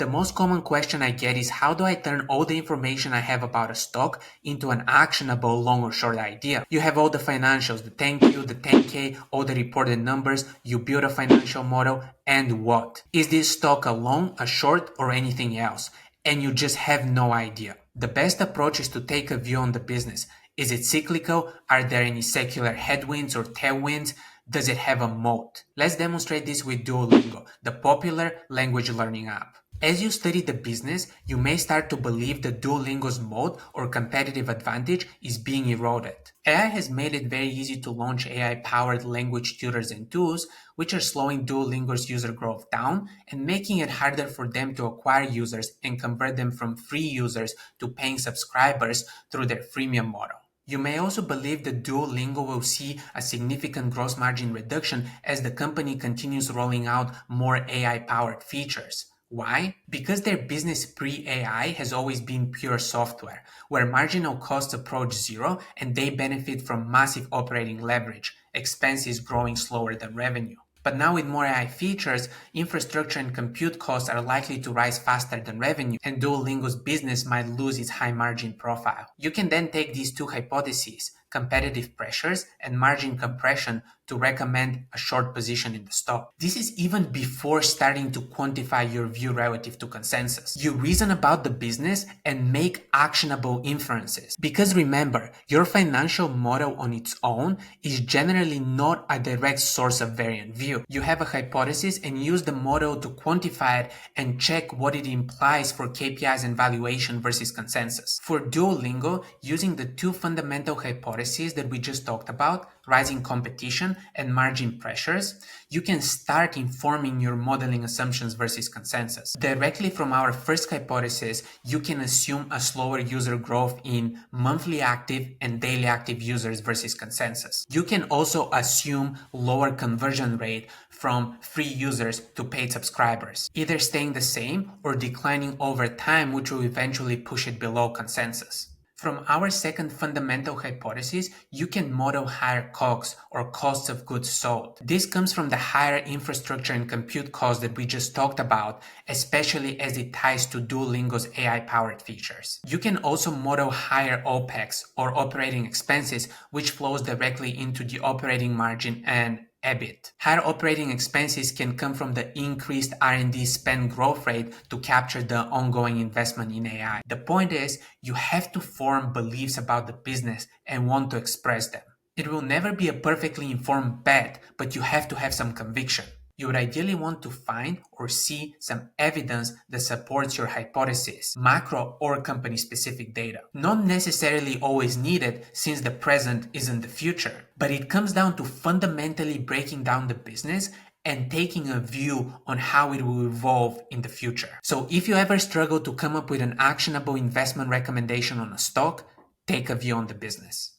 The most common question I get is how do I turn all the information I have about a stock into an actionable long or short idea? You have all the financials, the 10Q, the 10K, all the reported numbers, you build a financial model, and what? Is this stock a long, a short, or anything else? And you just have no idea. The best approach is to take a view on the business. Is it cyclical? Are there any secular headwinds or tailwinds? Does it have a moat? Let's demonstrate this with Duolingo, the popular language learning app. As you study the business, you may start to believe that Duolingo's moat or competitive advantage is being eroded. AI has made it very easy to launch AI-powered language tutors and tools, which are slowing Duolingo's user growth down and making it harder for them to acquire users and convert them from free users to paying subscribers through their freemium model. You may also believe that Duolingo will see a significant gross margin reduction as the company continues rolling out more AI-powered features. Why? Because their business pre-AI has always been pure software, where marginal costs approach zero and they benefit from massive operating leverage, expenses growing slower than revenue. But now with more AI features, infrastructure and compute costs are likely to rise faster than revenue, and Duolingo's business might lose its high margin profile. You can then take these two hypotheses, competitive pressures and margin compression, to recommend a short position in the stock. This is even before starting to quantify your view relative to consensus. You reason about the business and make actionable inferences. Because remember, your financial model on its own is generally not a direct source of variant view. You have a hypothesis and use the model to quantify it and check what it implies for KPIs and valuation versus consensus. For Duolingo, using the two fundamental hypotheses that we just talked about, rising competition and margin pressures, you can start informing your modeling assumptions versus consensus. Directly from our first hypothesis, you can assume a slower user growth in monthly active and daily active users versus consensus. You can also assume lower conversion rate from free users to paid subscribers, either staying the same or declining over time, which will eventually push it below consensus. From our second fundamental hypothesis, you can model higher COGS or costs of goods sold. This comes from the higher infrastructure and compute costs that we just talked about, especially as it ties to Duolingo's AI-powered features. You can also model higher OPEX or operating expenses, which flows directly into the operating margin and EBIT. Higher operating expenses can come from the increased R&D spend growth rate to capture the ongoing investment in AI. The point is, you have to form beliefs about the business and want to express them. It will never be a perfectly informed bet, but you have to have some conviction. You would ideally want to find or see some evidence that supports your hypothesis, macro or company-specific data. Not necessarily always needed, since the present isn't the future, but it comes down to fundamentally breaking down the business and taking a view on how it will evolve in the future. So if you ever struggle to come up with an actionable investment recommendation on a stock, take a view on the business.